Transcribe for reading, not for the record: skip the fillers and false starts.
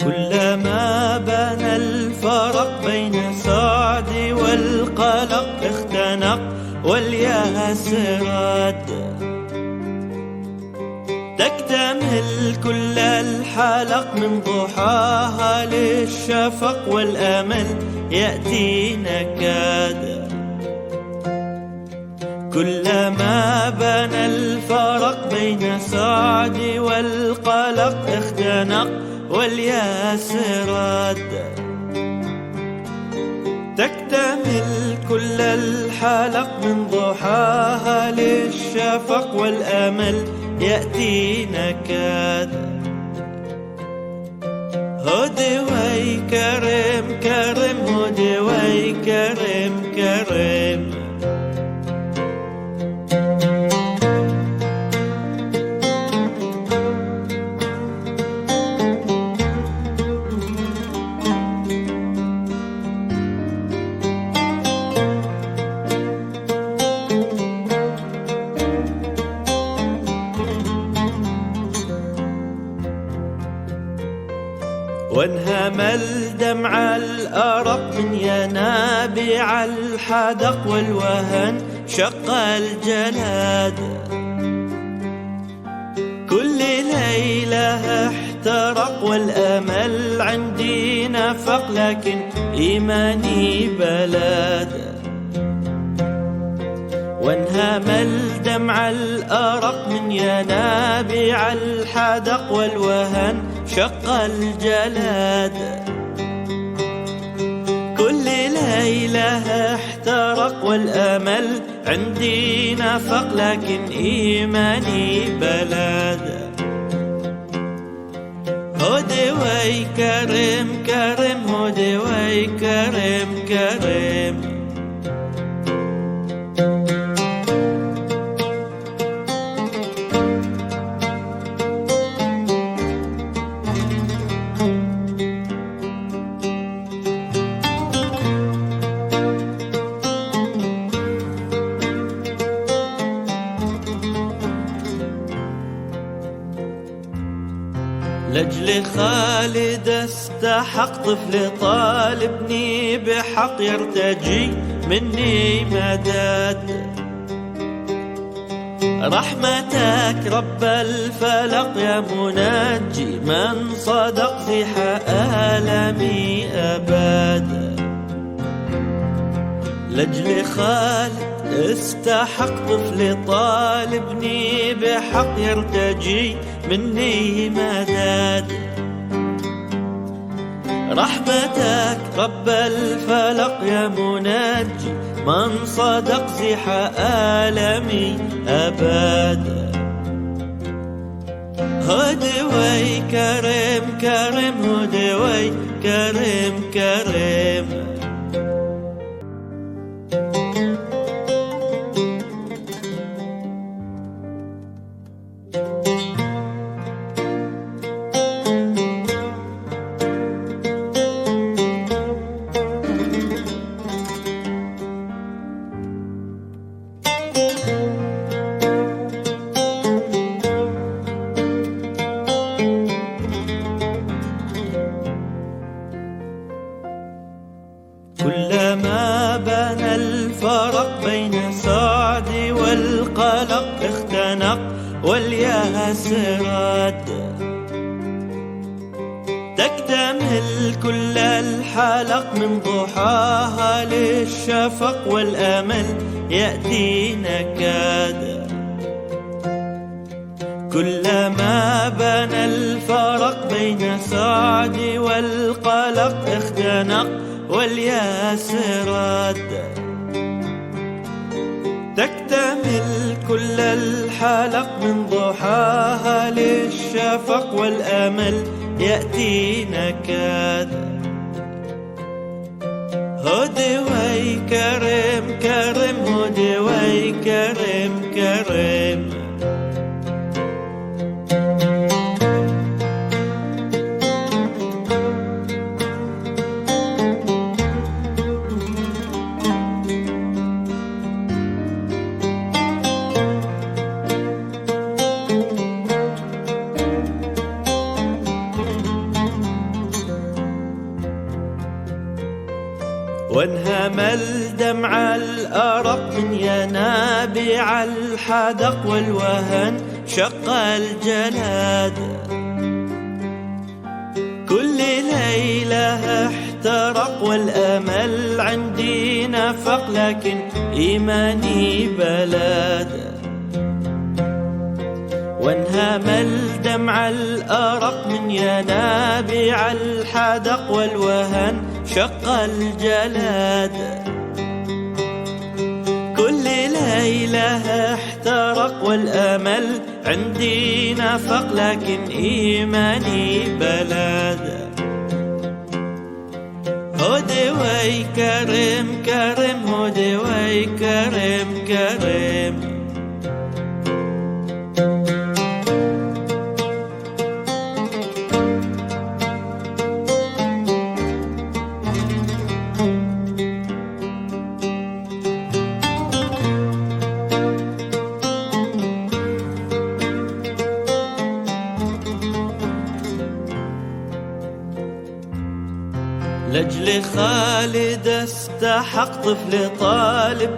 كلما بان الفرق بين سعد والقلق اختنق والياس راد، تكتمل كل الحلق من ضحاها للشفق والأمل يأتي نكاد. كلما بان الفرق بين سعد والقلق اختنق والياس راد، تكتمل كل الحلق من ضحاها للشفق والأمل يأتي نكاد. هدي وي كرم كرم، هدي وي كرم كرم. وانهمل الدمع الأرق من ينابيع الحدق، والوهن شق الجلاد. كل ليلة احترق والأمل عندي نفق، لكن إيماني بلاد. وانهمل دمع الأرق من ينابيع الحدق، والوهن شق الجلاد. كل ليلة احترق والأمل عندي نفق، لكن إيماني بلاد. هدي وي كرم كرم، هدي وي كرم كرم. لأجل خالد استحق طفل طالبني بحق، يرتجي مني مدد. رحمتك رب الفلق يا منجي، من صدق زح آلامي أبد. لأجل خالد استحق طفل طالبني بحق، يرتجي مني مدد. رحمتك رب الفلق يا منجي، من صدق زح آلامي أبد. هدي وي كرم كرم، هدي وي كرم كرم. كلما بان الفرق بين سعد والقلق اختنق والياس راد، تكتمل كل الحلق من ضحاها للشفق والأمل يأتي نكاد. كلما بان الفرق بين سعد والقلق اختنق والياس راد، تكتمل كل الحلق من ضحاها للشفق والأمل يأتي نكاد. هودي وي كرم كرم، هودي وي كرم كرم. وانهمى الدمع الأرق من ينابيع الحدق، والوهن شق الجلاد. كل ليلة احترق والأمل عندي نفق، لكن إيماني بلاد. وانهمى الدمع الأرق من ينابيع الحدق، والوهن شق الجلاد. كل ليلة احترق والأمل عندي نفق، لكن إيماني بلاد. هودي وي كرم كرم، هودي وي كرم كرم. لأجل خالد استحق طفل طالب